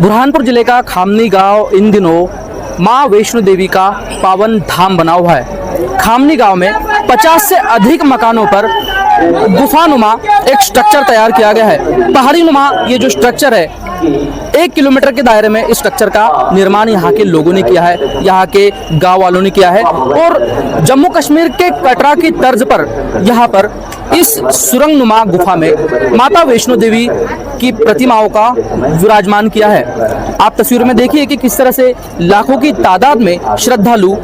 बुरहानपुर जिले का खामनी गांव इन दिनों मां वैष्णो देवी का पावन धाम बना हुआ है। खामनी गांव में 50 से अधिक मकानों पर गुफानुमा एक स्ट्रक्चर तैयार किया गया है। पहाड़ी नुमा ये जो स्ट्रक्चर है 1 किलोमीटर के दायरे में इस स्ट्रक्चर का निर्माण यहाँ के लोगों ने किया है, यहाँ के गांव वालों ने किया है। और जम्मू कश्मीर के कटरा की तर्ज पर यहाँ पर इस सुरंग नुमा गुफा में माता वैष्णो देवी की प्रतिमाओं का विराजमान किया है। आप तस्वीर में देखिए कि किस तरह से लाखों की तादाद में श्रद्धालु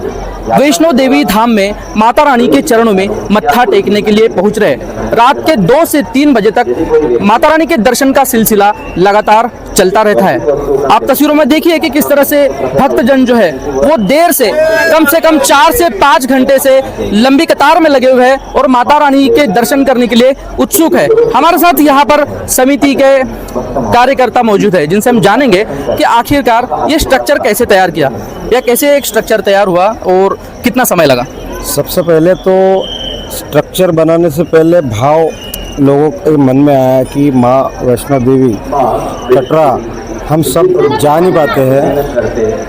वैष्णो देवी धाम में माता रानी के चरणों में मत्था टेकने के लिए पहुंच रहे हैं। रात के 2 से 3 बजे तक माता रानी के दर्शन का सिलसिला लगातार चलता रहता है। आप तस्वीरों में देखिए कि किस तरह से भक्तजन जो है वो देर से कम 4 से 5 घंटे से लंबी कतार में लगे हुए हैं और माता रानी के दर्शन करने के लिए उत्सुक है। हमारे साथ यहाँ पर समिति के कार्यकर्ता मौजूद है, जिनसे हम जानेंगे कि आखिरकार ये स्ट्रक्चर कैसे तैयार किया या कैसे एक स्ट्रक्चर तैयार हुआ और कितना समय लगा। सबसे पहले तो स्ट्रक्चर बनाने से पहले भाव लोगों के मन में आया कि माँ वैष्णो देवी कटरा हम सब जा नहीं पाते हैं,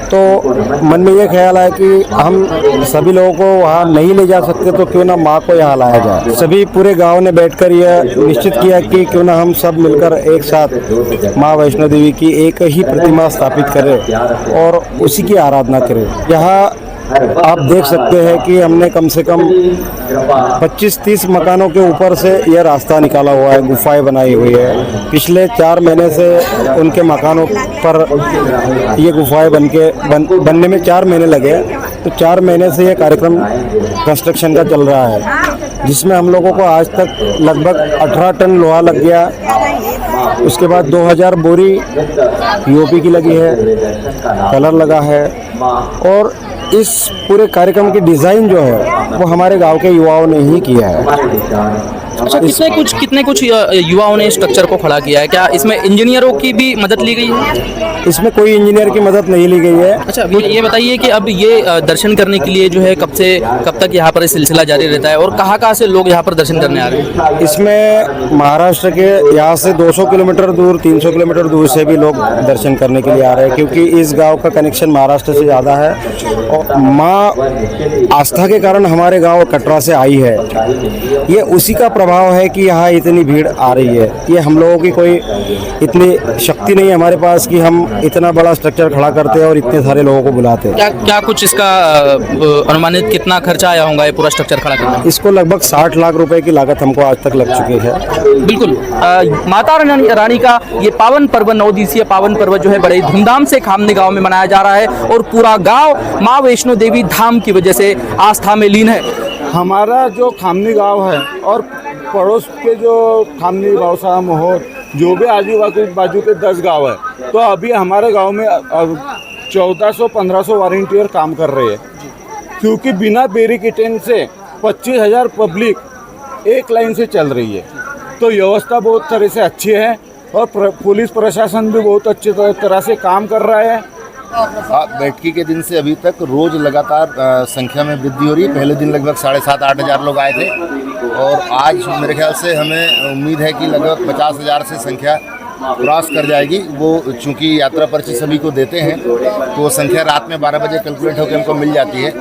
तो मन में ये ख्याल आया कि हम सभी लोगों को वहाँ नहीं ले जा सकते तो क्यों ना माँ को यहाँ लाया जाए। सभी पूरे गांव ने बैठकर यह निश्चित किया कि क्यों ना हम सब मिलकर एक साथ माँ वैष्णो देवी की एक ही प्रतिमा स्थापित करें और उसी की आराधना करें। यहाँ आप देख सकते हैं कि हमने कम से कम 25-30 मकानों के ऊपर से यह रास्ता निकाला हुआ है, गुफाएं बनाई हुई है। पिछले 4 महीने से उनके मकानों पर ये गुफाएं बनने में 4 महीने लगे, तो 4 महीने से ये कार्यक्रम कंस्ट्रक्शन का चल रहा है, जिसमें हम लोगों को आज तक लगभग 18 टन लोहा लग गया। उसके बाद 2000 बोरी पीओपी की लगी है, कलर लगा है और इस पूरे कार्यक्रम की डिज़ाइन जो है वो हमारे गांव के युवाओं ने ही किया है। अच्छा, कितने कुछ युवाओं ने स्ट्रक्चर को खड़ा किया है? क्या इसमें इंजीनियरों की भी मदद ली गई है? इसमें कोई इंजीनियर की मदद नहीं ली गई है। अच्छा, ये बताइए कि अब ये दर्शन करने के लिए जो है कब से कब तक यहाँ पर सिलसिला जारी रहता है और कहाँ से लोग यहाँ पर दर्शन करने आ रहे हैं? इसमें महाराष्ट्र के यहाँ से 200 किलोमीटर दूर, 300 किलोमीटर दूर से भी लोग दर्शन करने के लिए आ रहे हैं, क्योंकि इस गाँव का कनेक्शन महाराष्ट्र से ज़्यादा है और माँ आस्था के कारण हमारे गाँव कटरा से आई है। ये उसी का प्रभाव है कि यहाँ इतनी भीड़ आ रही है। ये हम लोगों की कोई इतनी शक्ति नहीं है हमारे पास कि हम इतना बड़ा स्ट्रक्चर खड़ा करते हैं और इतने सारे लोगों को बुलाते हैं। क्या कुछ इसका अनुमानित कितना खर्चा आया होगा ये पूरा स्ट्रक्चर खड़ा करने में? इसको लगभग 60 लाख रुपए की लागत हमको आज तक लग चुकी है। बिल्कुल, माता रानी का ये पावन पर्व, 9 दिवसीय पावन पर्व जो है बड़े धूमधाम से खामनी गाँव में मनाया जा रहा है और पूरा गाँव माँ वैष्णो देवी धाम की वजह से आस्था में लीन है। हमारा जो खामनी गांव है और पड़ोस के जो खामनी बावसा मोहर जो भी आजू बाजू के 10 गांव है, तो अभी हमारे गांव में 1400-1500 वॉलंटियर काम कर रहे हैं, क्योंकि बिना बैरिकेडिंग से 25,000 पब्लिक एक लाइन से चल रही है। तो व्यवस्था बहुत तरह से अच्छी है और पुलिस प्रशासन भी बहुत अच्छी तरह से काम कर रहा है। बैठकी के दिन से अभी तक रोज़ लगातार संख्या में वृद्धि हो रही है। पहले दिन लगभग 7,500-8 हज़ार लोग आए थे और आज मेरे ख्याल से हमें उम्मीद है कि लगभग 50,000 से संख्या क्रॉस कर जाएगी। वो चूँकि यात्रा पर्ची सभी को देते हैं तो वो संख्या रात में 12 बजे कैलकुलेट होकर हमको मिल जाती है।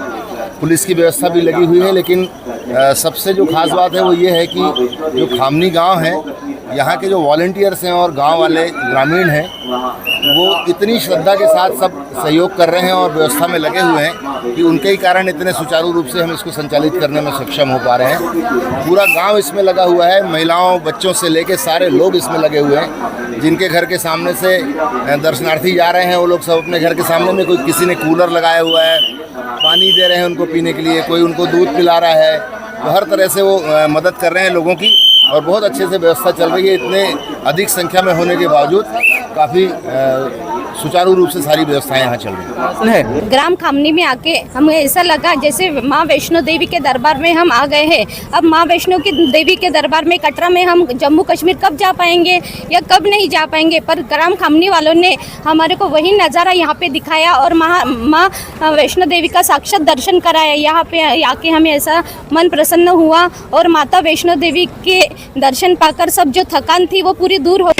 पुलिस की व्यवस्था भी लगी हुई है, लेकिन सबसे जो खास बात है वो ये है कि जो खामनी गांव है, यहाँ के जो वॉलंटियर्स हैं और गांव वाले ग्रामीण हैं, वो इतनी श्रद्धा के साथ सब सहयोग कर रहे हैं और व्यवस्था में लगे हुए हैं कि उनके ही कारण इतने सुचारू रूप से हम इसको संचालित करने में सक्षम हो पा रहे हैं। पूरा गांव इसमें लगा हुआ है, महिलाओं बच्चों से लेकर सारे लोग इसमें लगे हुए हैं। जिनके घर के सामने से दर्शनार्थी जा रहे हैं वो लोग सब अपने घर के सामने में, कोई किसी ने कूलर लगाया हुआ है, पानी दे रहे हैं उनको पीने के लिए, कोई उनको दूध पिला रहा है, तो हर तरह से वो मदद कर रहे हैं लोगों की और बहुत अच्छे से व्यवस्था चल रही है। इतने अधिक संख्या में होने के बावजूद काफ़ी सुचारू रूप से सारी व्यवस्थाएं यहाँ चल रही हैं। ग्राम खामनी में आके हमें ऐसा लगा जैसे माँ वैष्णो देवी के दरबार में हम आ गए हैं। अब माँ वैष्णो की देवी के दरबार में कटरा में हम जम्मू कश्मीर कब जा पाएंगे या कब नहीं जा पाएंगे, पर ग्राम खामनी वालों ने हमारे को वही नज़ारा यहाँ पे दिखाया और माँ वैष्णो देवी का साक्षात दर्शन कराया। यहाँ पे आके हमें ऐसा मन प्रसन्न हुआ और माता वैष्णो देवी के दर्शन पाकर सब जो थकान थी वो पूरी दूर हो